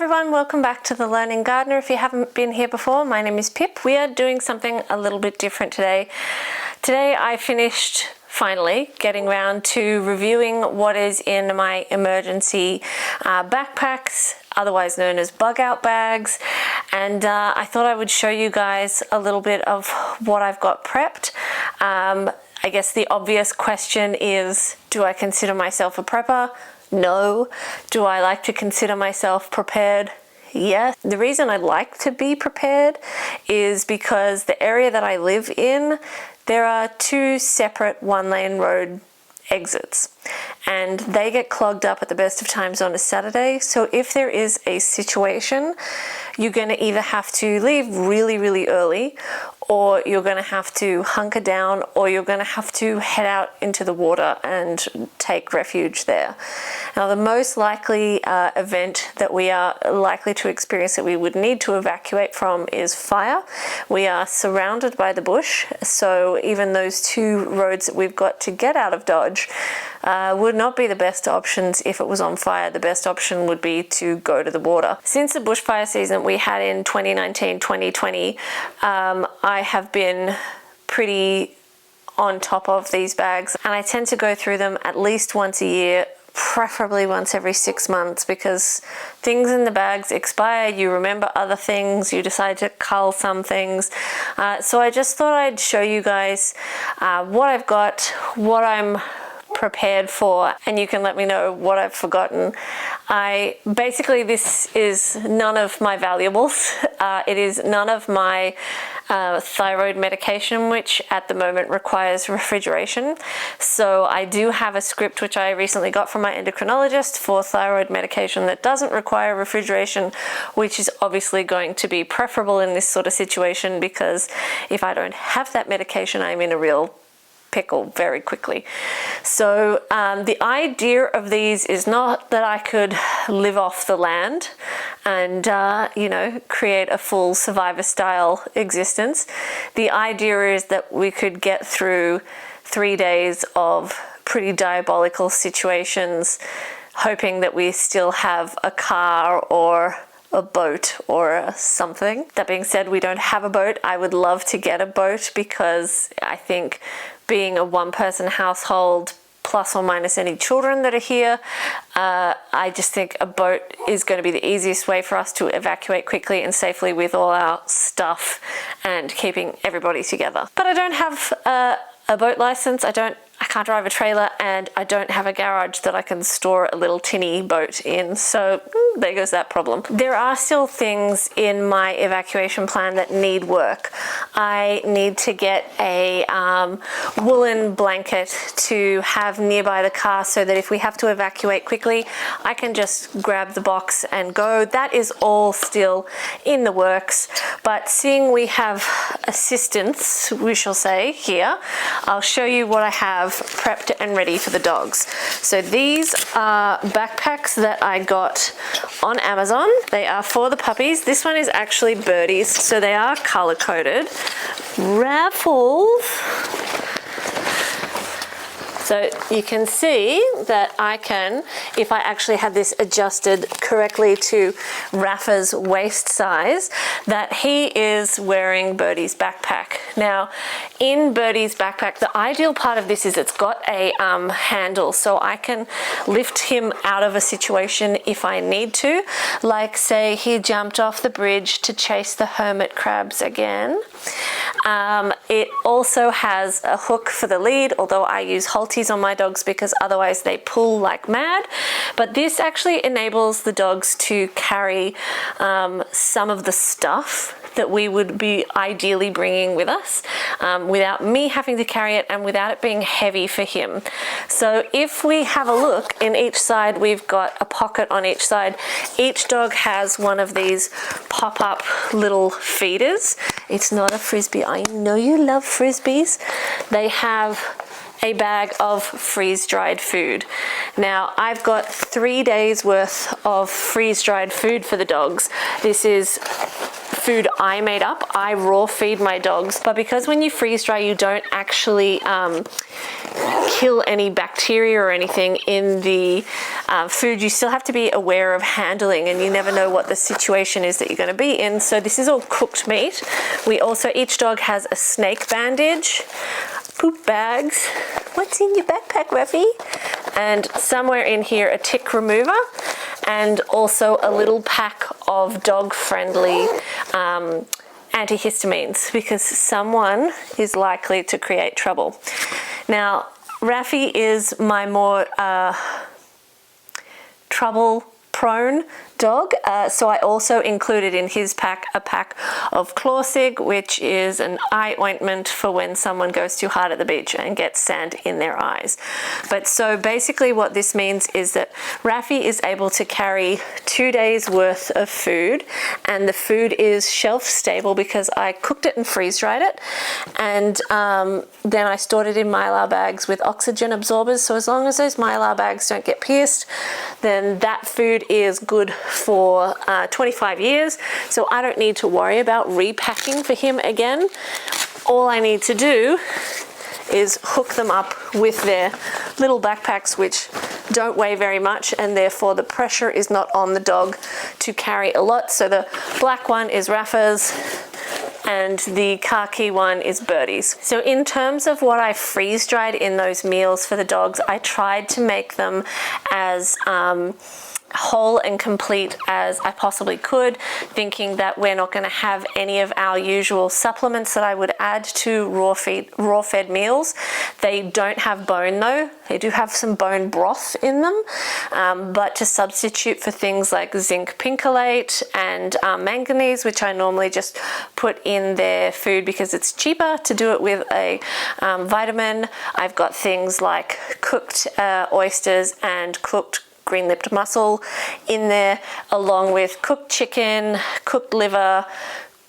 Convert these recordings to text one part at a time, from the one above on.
everyone, welcome back to The Learning Gardener. If you haven't been here before, my name is Pip. We are doing something a little bit different today. Today I finished finally getting around to reviewing what is in my emergency backpacks, otherwise known as bug out bags, and I thought I would show you guys a little bit of what I've got prepped. I guess the obvious question is, do I consider myself a prepper? No. Do I like to consider myself prepared? Yes. The reason I like to be prepared is because the area that I live in, there are two separate one-lane road exits, and they get clogged up at the best of times on a Saturday. So if there is a situation, you're going to either have to leave really, really early, or you're going to have to hunker down, or you're going to have to head out into the water and take refuge there. Now, the most likely event that we are likely to experience that we would need to evacuate from is fire. We are surrounded by the bush, so even those two roads that we've got to get out of Dodge would not be the best options if it was on fire. The best option would be to go to the water. Since the bushfire season we had in 2019-2020, I have been pretty on top of these bags, and I tend to go through them at least once a year, preferably once every 6 months, because things in the bags expire, you remember other things, you decide to cull some things. So I just thought I'd show you guys what I've got, what I'm prepared for, and you can let me know what I've forgotten. Basically, this is none of my valuables. It is none of my thyroid medication, which at the moment requires refrigeration. So I do have a script which I recently got from my endocrinologist for thyroid medication that doesn't require refrigeration, which is obviously going to be preferable in this sort of situation, because if I don't have that medication, I'm in a real pickle very quickly. So the idea of these is not that I could live off the land and create a full survivor style existence. The idea is that we could get through 3 days of pretty diabolical situations, hoping that we still have a car or a boat or something. That being said, we don't have a boat. I would love to get a boat, because I think being a one-person household, plus or minus any children that are here, I just think a boat is going to be the easiest way for us to evacuate quickly and safely with all our stuff and keeping everybody together. But I don't have a boat license. I can't drive a trailer, and I don't have a garage that I can store a little tinny boat in. So there goes that problem. There are still things in my evacuation plan that need work. I need to get a woolen blanket to have nearby the car, so that if we have to evacuate quickly, I can just grab the box and go. That is all still in the works. But seeing we have assistance, we shall say, here, I'll show you what I have prepped and ready for the dogs. So these are backpacks that I got on Amazon. They are for the puppies. This one is actually Birdie's, so they are color coded. Raffles. So you can see that I can, if I actually had this adjusted correctly to Rafa's waist size, that he is wearing Birdie's backpack. Now, in Birdie's backpack, the ideal part of this is it's got a handle, so I can lift him out of a situation if I need to. Like, say he jumped off the bridge to chase the hermit crabs again. It also has a hook for the lead, although I use halties on my dogs because otherwise they pull like mad. But this actually enables the dogs to carry some of the stuff that we would be ideally bringing with us without me having to carry it and without it being heavy for him. So if we have a look, in each side we've got a pocket on each side. Each dog has one of these pop-up little feeders. It's not a frisbee. I know you love frisbees. They have a bag of freeze-dried food. Now, I've got 3 days worth of freeze-dried food for the dogs. This is food I made up. I raw feed my dogs, but because when you freeze dry, you don't actually kill any bacteria or anything in the food. You still have to be aware of handling, and you never know what the situation is that you're going to be in. So this is all cooked meat. We also, each dog has a snake bandage, poop bags. What's in your backpack, Ruffy? And somewhere in here, a tick remover, and also a little pack of dog-friendly antihistamines, because someone is likely to create trouble. Now, Raffy is my more trouble-prone dog, so I also included in his pack a pack of Clawsig, which is an eye ointment for when someone goes too hard at the beach and gets sand in their eyes. But so basically what this means is that Raffy is able to carry 2 days worth of food, and the food is shelf stable because I cooked it and freeze dried it, and then I stored it in Mylar bags with oxygen absorbers. So as long as those Mylar bags don't get pierced, then that food is good for 25 years. So I don't need to worry about repacking for him again. All I need to do is hook them up with their little backpacks, which don't weigh very much, and therefore the pressure is not on the dog to carry a lot. So the black one is Rafa's, and the khaki one is Birdie's. So in terms of what I freeze dried in those meals for the dogs, I tried to make them as whole and complete as I possibly could, thinking that we're not going to have any of our usual supplements that I would add to raw fed meals. They don't have bone though. They do have some bone broth in them, but to substitute for things like zinc pincalate and manganese, which I normally just put in their food because it's cheaper to do it with a vitamin, I've got things like cooked oysters and cooked green-lipped mussel in there, along with cooked chicken, cooked liver,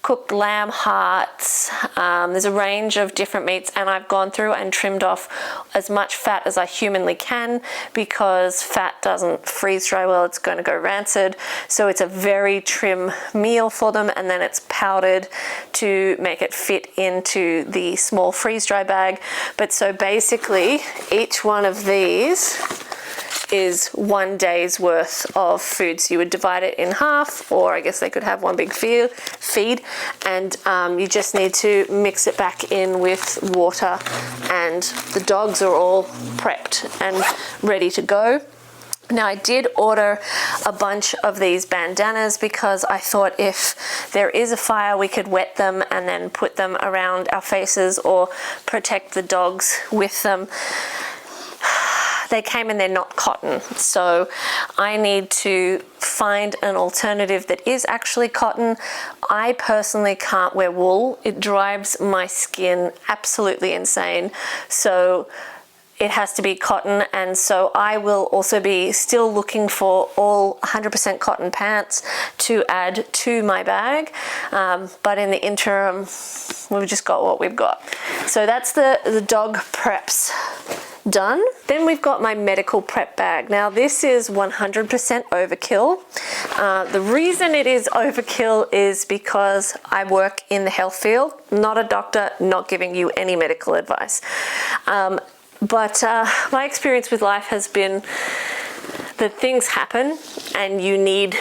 cooked lamb hearts. There's a range of different meats, and I've gone through and trimmed off as much fat as I humanly can, because fat doesn't freeze dry well, it's going to go rancid. So it's a very trim meal for them, and then it's powdered to make it fit into the small freeze dry bag. But so basically each one of these is 1 day's worth of food. So you would divide it in half, or I guess they could have one big feed, and you just need to mix it back in with water, and the dogs are all prepped and ready to go. Now, I did order a bunch of these bandanas because I thought if there is a fire, we could wet them and then put them around our faces or protect the dogs with them. They came and they're not cotton, so I need to find an alternative that is actually cotton. I personally can't wear wool. It drives my skin absolutely insane. So it has to be cotton, and so I will also be still looking for all 100% cotton pants to add to my bag, but in the interim we've just got what we've got. So that's the dog preps done. Then we've got my medical prep bag. Now this is 100% overkill. The reason it is overkill is because I work in the health field, not a doctor, not giving you any medical advice. But my experience with life has been that things happen and you need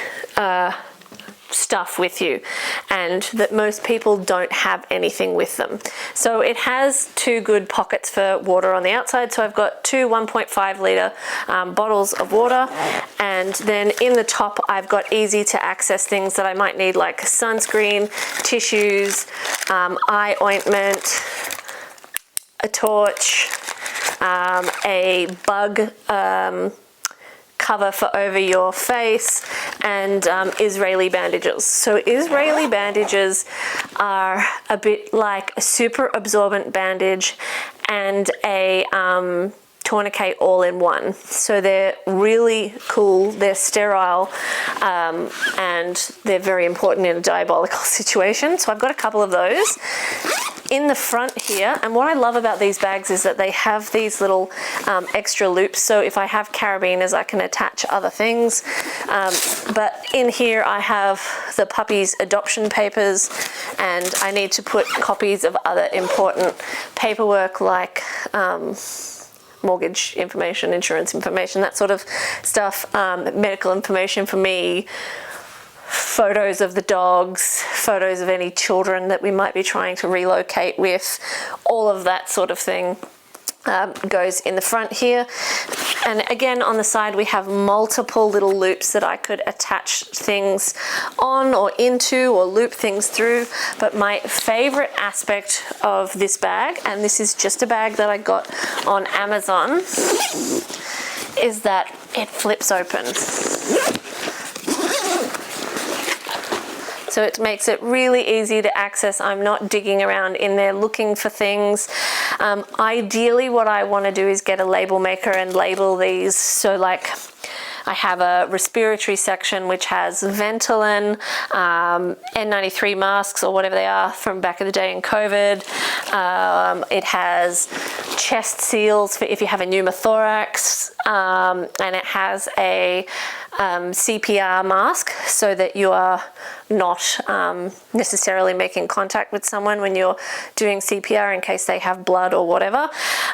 stuff with you, and that most people don't have anything with them. So it has 2 good pockets for water on the outside. So I've got 2 1.5 litre bottles of water, and then in the top I've got easy to access things that I might need, like sunscreen, tissues, eye ointment, a torch, a bug cover for over your face, and Israeli bandages. So Israeli bandages are a bit like a super absorbent bandage and a tourniquet all in one. So they're really cool, they're sterile, and they're very important in a diabolical situation. So I've got a couple of those in the front here. And what I love about these bags is that they have these little extra loops, so if I have carabiners I can attach other things. But in here I have the puppy's adoption papers, and I need to put copies of other important paperwork like mortgage information, insurance information, that sort of stuff, medical information for me, photos of the dogs, photos of any children that we might be trying to relocate with, all of that sort of thing goes in the front here. And again, on the side we have multiple little loops that I could attach things on or into or loop things through. But my favorite aspect of this bag, and this is just a bag that I got on Amazon, is that it flips open. So it makes it really easy to access. I'm not digging around in there looking for things. Ideally, what I want to do is get a label maker and label these. So like I have a respiratory section which has Ventolin, N93 masks or whatever they are from back in the day in COVID. It has chest seals for if you have a pneumothorax, and it has a CPR mask so that you are not necessarily making contact with someone when you're doing CPR in case they have blood or whatever.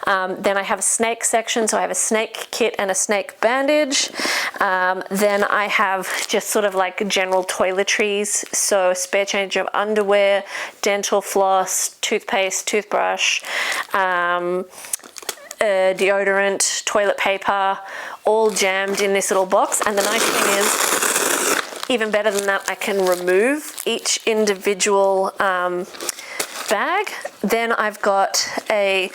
Then I have a snake section, so I have a snake kit and a snake bandage. Then I have just sort of like general toiletries, so a spare change of underwear, dental floss, toothpaste, toothbrush, deodorant, toilet paper, all jammed in this little box. And the nice thing is, even better than that, I can remove each individual bag. Then I've got a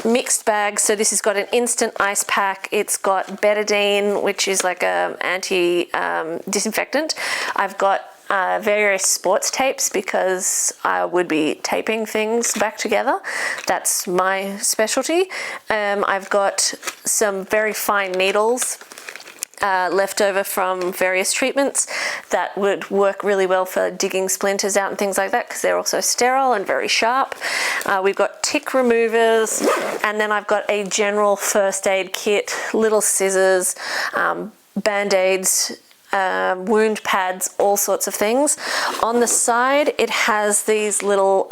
mixed bag. So this has got an instant ice pack. It's got betadine, which is like a disinfectant. I've got various sports tapes because I would be taping things back together. That's my specialty. I've got some very fine needles left over from various treatments that would work really well for digging splinters out and things like that because they're also sterile and very sharp. We've got tick removers, and then I've got a general first aid kit, little scissors, band-aids, wound pads, all sorts of things. On the side it has these little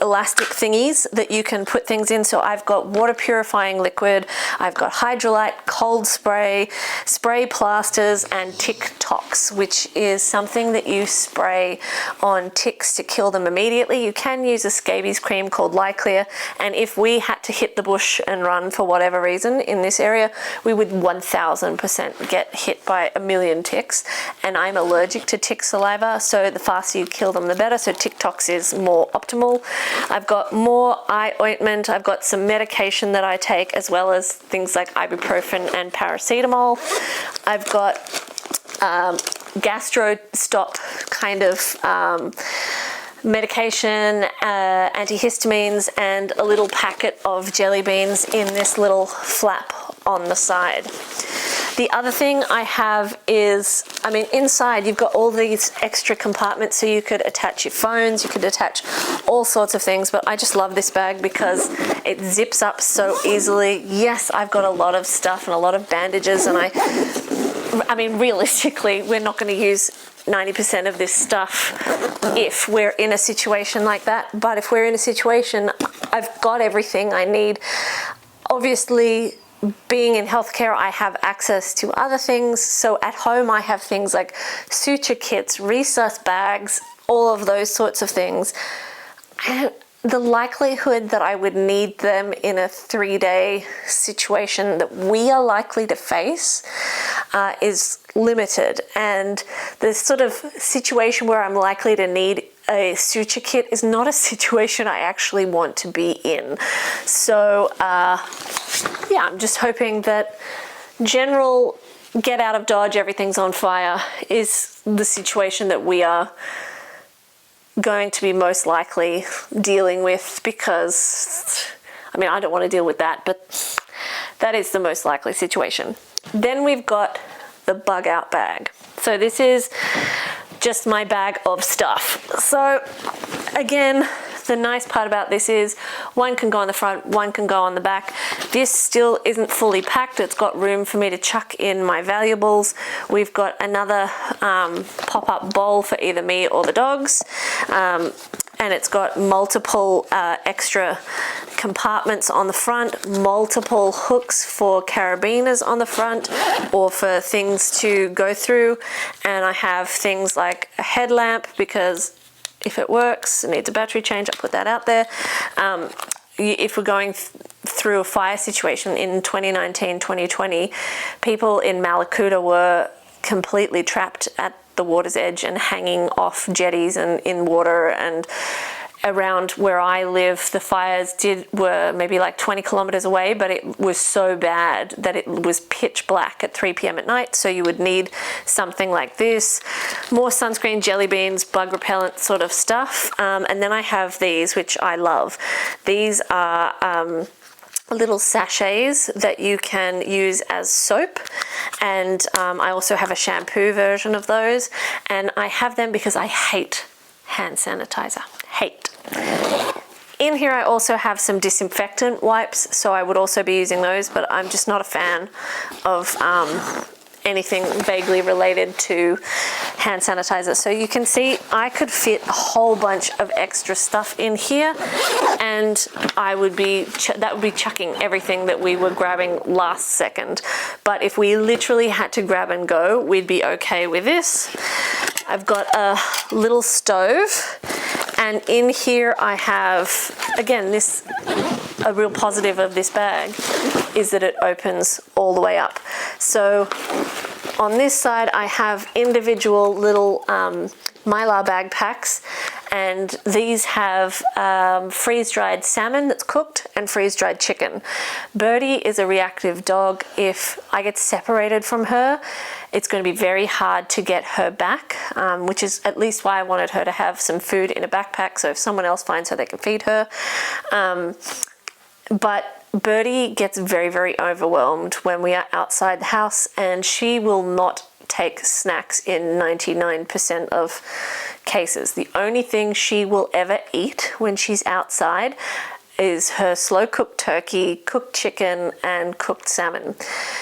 elastic thingies that you can put things in. So I've got water purifying liquid, I've got hydrolyte, cold spray, spray plasters, and tick tox, which is something that you spray on ticks to kill them immediately. You can use a scabies cream called Lyclear, and if we had to hit the bush and run for whatever reason in this area, we would 1000% get hit by a million ticks, and I'm allergic to tick saliva, so the faster you kill them the better. So tick tox is more optimal. I've got more eye ointment, I've got some medication that I take, as well as things like ibuprofen and paracetamol. I've got gastro stop kind of medication, antihistamines, and a little packet of jelly beans in this little flap on the side. The other thing I have is, I mean, inside you've got all these extra compartments, so you could attach your phones, you could attach all sorts of things, but I just love this bag because it zips up so easily. Yes, I've got a lot of stuff and a lot of bandages, and I mean, realistically, we're not going to use 90% of this stuff if we're in a situation like that, but if we're in a situation, I've got everything I need. Obviously, being in healthcare, I have access to other things. So at home, I have things like suture kits, resus bags, all of those sorts of things. And the likelihood that I would need them in a 3-day situation that we are likely to face is limited. And the sort of situation where I'm likely to need a suture kit is not a situation I actually want to be in. So yeah, I'm just hoping that general get out of Dodge, everything's on fire is the situation that we are going to be most likely dealing with, because I mean, I don't want to deal with that, but that is the most likely situation. Then we've got the bug out bag. So this is just my bag of stuff. So again, the nice part about this is one can go on the front, one can go on the back. This still isn't fully packed. It's got room for me to chuck in my valuables. We've got another pop-up bowl for either me or the dogs. And it's got multiple extra compartments on the front, multiple hooks for carabiners on the front or for things to go through, and I have things like a headlamp because if it works, it needs a battery change, I'll put that out there. If we're going through a fire situation in 2019, 2020, people in Malakuta were completely trapped at the water's edge and hanging off jetties and in water. And around where I live, the fires were maybe like 20 kilometers away, but it was so bad that it was pitch black at 3 p.m. at night. So you would need something like this, more sunscreen, jelly beans, bug repellent sort of stuff. And then I have these, which I love. These are little sachets that you can use as soap, and I also have a shampoo version of those, and I have them because I hate hand sanitizer. Hate. In here I also have some disinfectant wipes, so I would also be using those, but I'm just not a fan of anything vaguely related to hand sanitizer. So you can see I could fit a whole bunch of extra stuff in here, and that would be chucking everything that we were grabbing last second. But if we literally had to grab and go, we'd be okay with this. I've got a little stove, and in here I have, again, a real positive of this bag is that it opens all the way up. So on this side I have individual little Mylar bag packs, and these have freeze-dried salmon that's cooked and freeze-dried chicken. Birdie is a reactive dog. If I get separated from her, it's going to be very hard to get her back, which is at least why I wanted her to have some food in a backpack, so if someone else finds her, they can feed her. But Birdie gets very, very overwhelmed when we are outside the house, and she will not take snacks in 99% of cases. The only thing she will ever eat when she's outside is her slow cooked turkey, cooked chicken, and cooked salmon.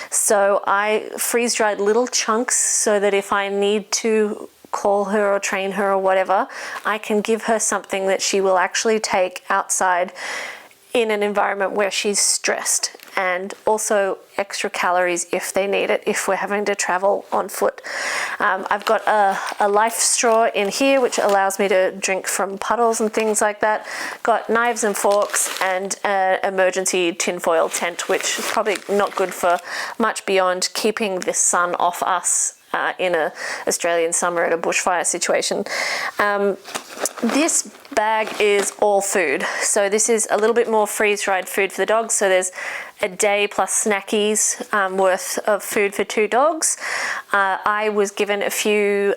So I freeze dried little chunks so that if I need to call her or train her or whatever, I can give her something that she will actually take outside in an environment where she's stressed, and also extra calories if they need it, if we're having to travel on foot. I've got a life straw in here which allows me to drink from puddles and things like that. Got knives and forks and an emergency tinfoil tent, which is probably not good for much beyond keeping the sun off us in an Australian summer at a bushfire situation. This bag is all food. So this is a little bit more freeze-dried food for the dogs. So there's a day plus snackies worth of food for 2 dogs. I was given a few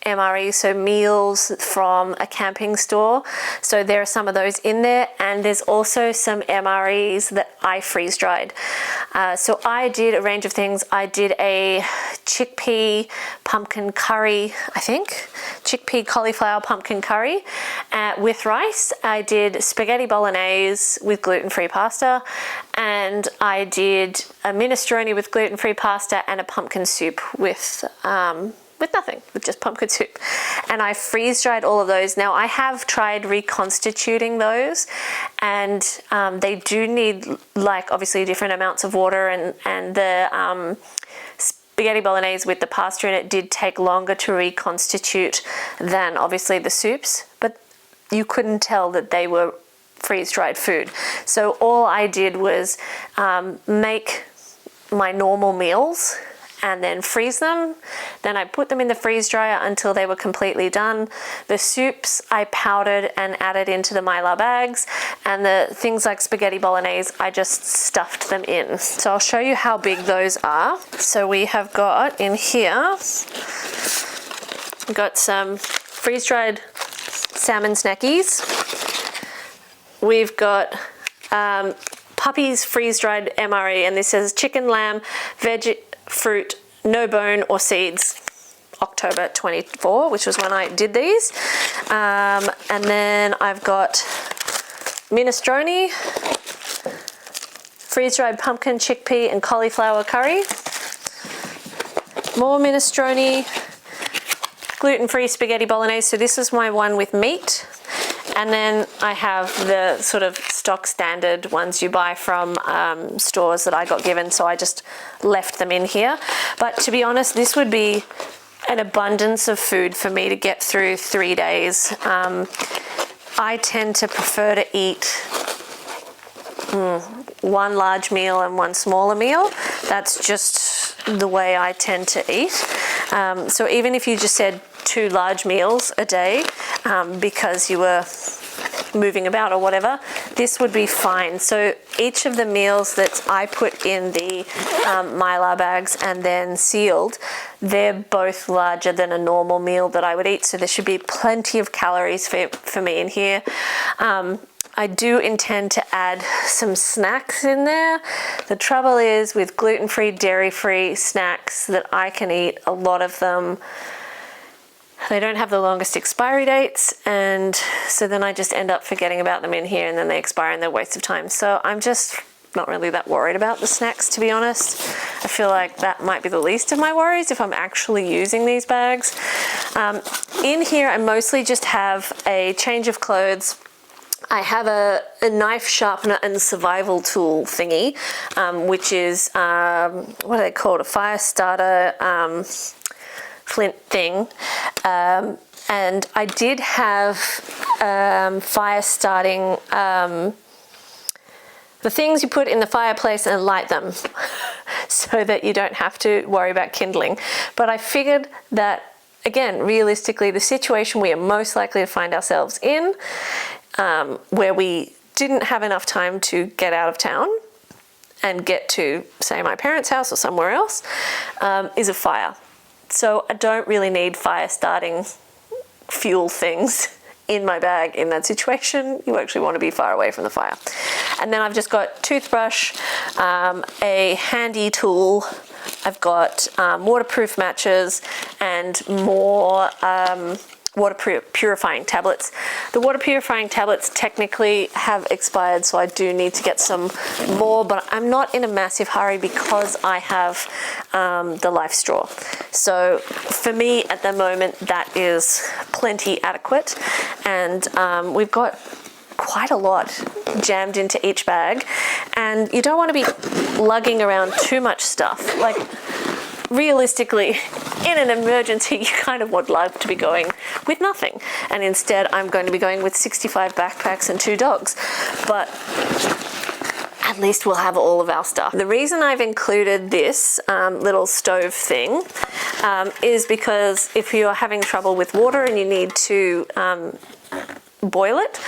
MREs, so meals from a camping store. So there are some of those in there, and there's also some MREs that I freeze dried. So I did a range of things. I did a chickpea pumpkin curry, I think, chickpea cauliflower pumpkin curry with rice. I did spaghetti bolognese with gluten-free pasta, and I did a minestrone with gluten-free pasta and a pumpkin soup with nothing, with just pumpkin soup. And I freeze dried all of those. Now I have tried reconstituting those, and they do need, like, obviously different amounts of water, and the spaghetti bolognese with the pasta in it did take longer to reconstitute than obviously the soups, but you couldn't tell that they were freeze-dried food. So all I did was make my normal meals and then freeze them. Then I put them in the freeze dryer until they were completely done. The soups I powdered and added into the Mylar bags, and the things like spaghetti bolognese, I just stuffed them in. So I'll show you how big those are. So we have got in here, we've got some freeze-dried salmon snackies. We've got Puppy's freeze-dried MRE, and this says chicken, lamb, veg, fruit, no bone or seeds, October 24, which was when I did these. And then I've got minestrone, freeze-dried pumpkin, chickpea and cauliflower curry, more minestrone, gluten-free spaghetti bolognese. So this is my one with meat. And then I have the sort of stock standard ones you buy from stores that I got given, so I just left them in here. But to be honest, this would be an abundance of food for me to get through 3 days. I tend to prefer to eat one large meal and one smaller meal. That's just the way I tend to eat. So even if you just said 2 large meals a day because you were moving about or whatever, this would be fine. So each of the meals that I put in the Mylar bags and then sealed, they're both larger than a normal meal that I would eat. So there should be plenty of calories for me in here. I do intend to add some snacks in there. The trouble is with gluten-free, dairy-free snacks that I can eat, a lot of them, they don't have the longest expiry dates, and so then I just end up forgetting about them in here, and then they expire and they're a waste of time. So I'm just not really that worried about the snacks, to be honest. I feel like that might be the least of my worries if I'm actually using these bags. In here I mostly just have a change of clothes. I have a knife sharpener and survival tool thingy, which is, what are they called? A fire starter flint thing. And I did have fire starting, the things you put in the fireplace and light them so that you don't have to worry about kindling. But I figured that, again, realistically, the situation we are most likely to find ourselves in, where we didn't have enough time to get out of town and get to, say, my parents' house or somewhere else, is a fire. So I don't really need fire starting fuel things in my bag in that situation. You actually want to be far away from the fire. And then I've just got toothbrush, a handy tool. I've got waterproof matches and more water purifying tablets. The water purifying tablets technically have expired, so I do need to get some more, but I'm not in a massive hurry because I have the Life Straw. So for me at the moment, that is plenty adequate. And we've got quite a lot jammed into each bag, and you don't want to be lugging around too much stuff. Like, realistically, in an emergency, you kind of would love to be going with nothing. And instead, I'm going to be going with 65 backpacks and 2 dogs. But at least we'll have all of our stuff. The reason I've included this little stove thing is because if you're having trouble with water and you need to boil it,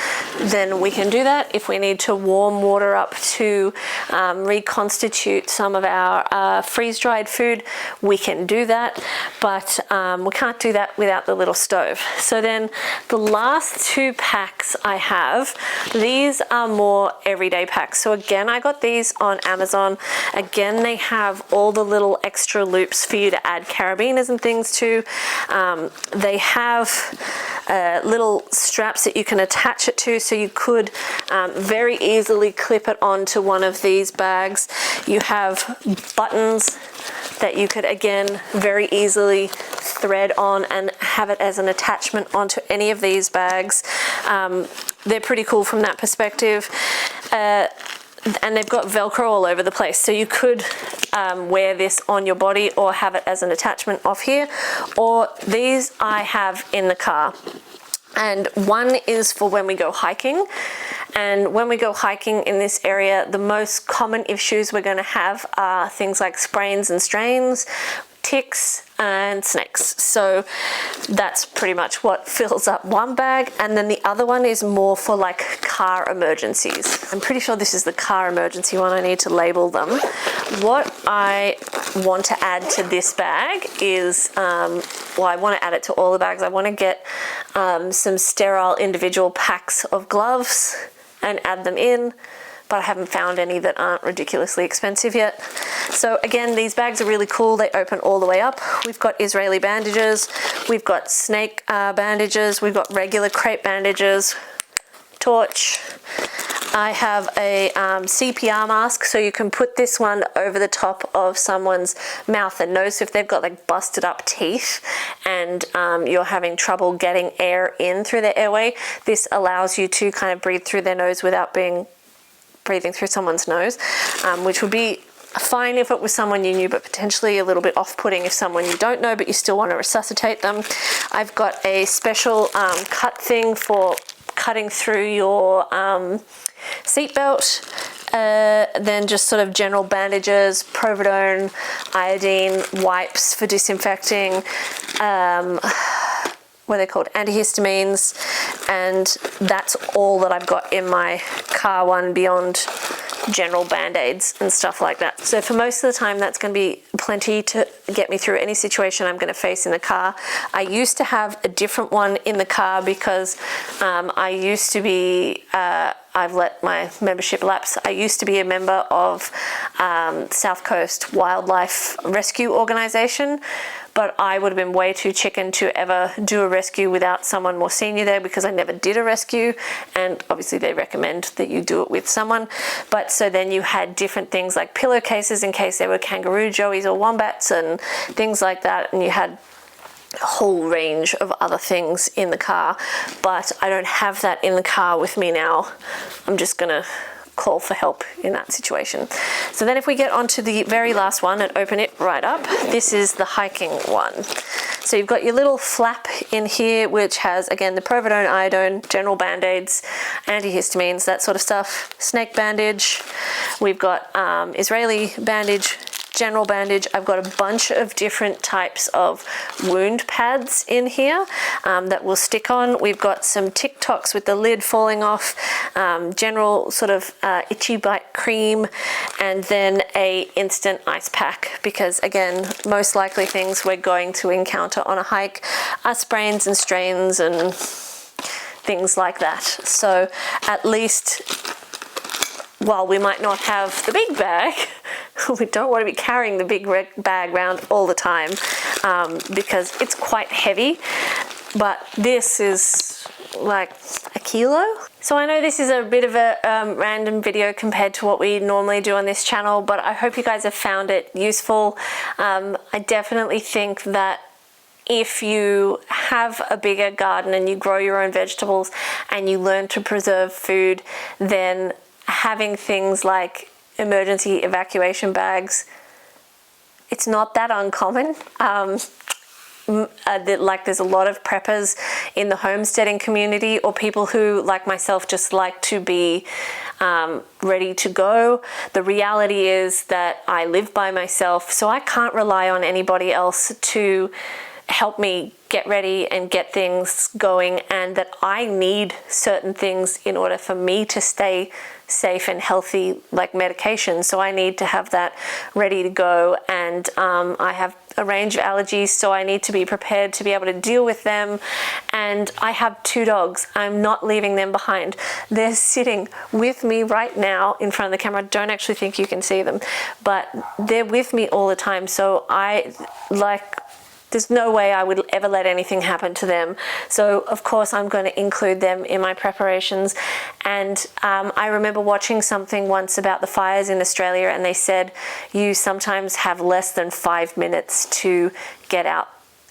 then we can do that. If we need to warm water up to reconstitute some of our freeze-dried food, we can do that, but we can't do that without the little stove. So then the last 2 packs I have, these are more everyday packs. So again, I got these on Amazon. Again, they have all the little extra loops for you to add carabiners and things to. They have little straps that you can attach it to, so you could very easily clip it onto one of these bags. You have buttons that you could, again, very easily thread on and have it as an attachment onto any of these bags. They're pretty cool from that perspective. And they've got Velcro all over the place, so you could wear this on your body or have it as an attachment off here, or these I have in the car. And one is for when we go hiking. And when we go hiking in this area, the most common issues we're going to have are things like sprains and strains, ticks and snakes. So that's pretty much what fills up one bag. And then the other one is more for like car emergencies. I'm pretty sure this is the car emergency one. I need to label them. What I want to add to this bag is, well, I want to add it to all the bags. I want to get some sterile individual packs of gloves and add them in, but I haven't found any that aren't ridiculously expensive yet. So again, these bags are really cool. They open all the way up. We've got Israeli bandages, we've got snake bandages, we've got regular crepe bandages, torch. I have a CPR mask, so you can put this one over the top of someone's mouth and nose. So if they've got like busted up teeth and you're having trouble getting air in through their airway, this allows you to kind of breathe through their nose without being breathing through someone's nose, which would be fine if it was someone you knew, but potentially a little bit off-putting if someone you don't know but you still want to resuscitate them. I've got a special cut thing for cutting through your seatbelt. Then just sort of general bandages, Providone, iodine, wipes for disinfecting, what are they called, antihistamines, and that's all that I've got in my car one beyond general band-aids and stuff like that. So for most of the time that's going to be plenty to get me through any situation I'm going to face in the car. I used to have a different one in the car because I used to be I've let my membership lapse. I used to be a member of South Coast Wildlife Rescue Organisation, but I would have been way too chicken to ever do a rescue without someone more senior there because I never did a rescue, and obviously they recommend that you do it with someone. But so then you had different things like pillowcases in case there were kangaroo joeys or wombats and things like that, and you had a whole range of other things in the car, but I don't have that in the car with me now. I'm just gonna call for help in that situation. So then if we get onto the very last one and open it right up, this is the hiking one. So you've got your little flap in here, which has, again, the Providone, iodine, general band-aids, antihistamines, that sort of stuff, snake bandage. We've got Israeli bandage, general bandage. I've got a bunch of different types of wound pads in here that will stick on. We've got some TikToks with the lid falling off, general sort of itchy bite cream, and then a instant ice pack, because again, most likely things we're going to encounter on a hike are sprains and strains and things like that. So at least, while we might not have the big bag, we don't want to be carrying the big bag around all the time because it's quite heavy, but this is like a kilo. So I know this is a bit of a random video compared to what we normally do on this channel, but I hope you guys have found it useful. I definitely think that if you have a bigger garden and you grow your own vegetables and you learn to preserve food, then having things like emergency evacuation bags, it's not that uncommon. Like there's a lot of preppers in the homesteading community, or people who, like myself, just like to be ready to go. The reality is that I live by myself, so I can't rely on anybody else to help me get ready and get things going, and that I need certain things in order for me to stay safe and healthy, like medication. So I need to have that ready to go, and I have a range of allergies, so I need to be prepared to be able to deal with them. And I have 2 dogs. I'm not leaving them behind. They're sitting with me right now in front of the camera. I don't actually think you can see them, but they're with me all the time. So there's no way I would ever let anything happen to them. So of course I'm going to include them in my preparations. And I remember watching something once about the fires in Australia, and they said you sometimes have less than 5 minutes to get out,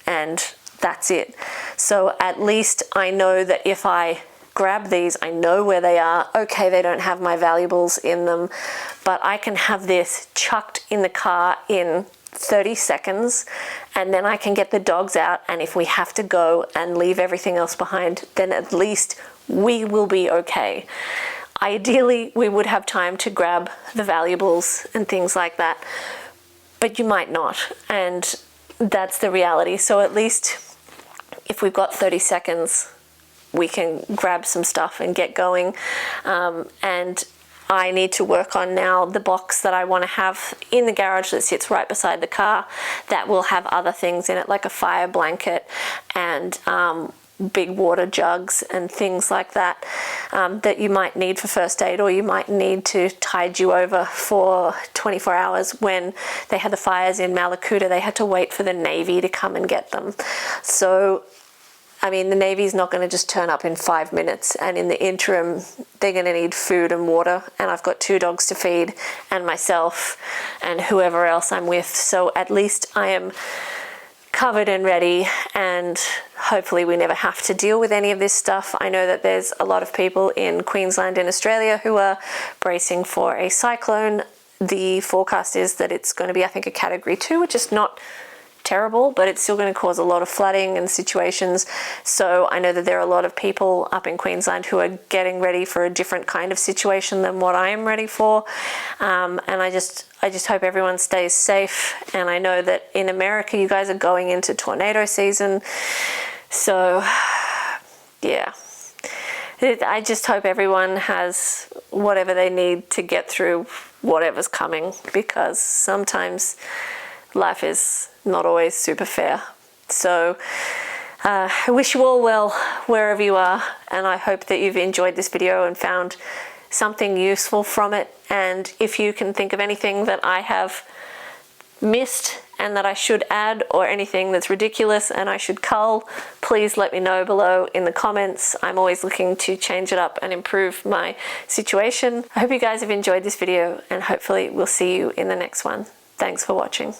and that's it. So at least I know that if I grab these, I know where they are. Okay, they don't have my valuables in them, but I can have this chucked in the car in 30 seconds, and then I can get the dogs out, and if we have to go and leave everything else behind, then at least we will be okay. Ideally, we would have time to grab the valuables and things like that, but you might not, and that's the reality. So at least if we've got 30 seconds, we can grab some stuff and get going. And I need to work on now the box that I want to have in the garage that sits right beside the car that will have other things in it, like a fire blanket and big water jugs and things like that, that you might need for first aid, or you might need to tide you over for 24 hours. When they had the fires in Malakuta, they had to wait for the Navy to come and get them. So I mean, the Navy's not going to just turn up in 5 minutes, and in the interim, they're going to need food and water, and I've got 2 dogs to feed, and myself, and whoever else I'm with. So at least I am covered and ready, and hopefully we never have to deal with any of this stuff. I know that there's a lot of people in Queensland in Australia who are bracing for a cyclone. The forecast is that it's going to be, I think, a category 2, which is not terrible, but it's still going to cause a lot of flooding and situations. So I know that there are a lot of people up in Queensland who are getting ready for a different kind of situation than what I am ready for. And I just hope everyone stays safe. And I know that in America, you guys are going into tornado season. So yeah, I just hope everyone has whatever they need to get through whatever's coming, because sometimes life is not always super fair. So I wish you all well wherever you are, and I hope that you've enjoyed this video and found something useful from it. And if you can think of anything that I have missed and that I should add, or anything that's ridiculous and I should cull, please let me know below in the comments. I'm always looking to change it up and improve my situation. I hope you guys have enjoyed this video, and hopefully we'll see you in the next one. Thanks for watching.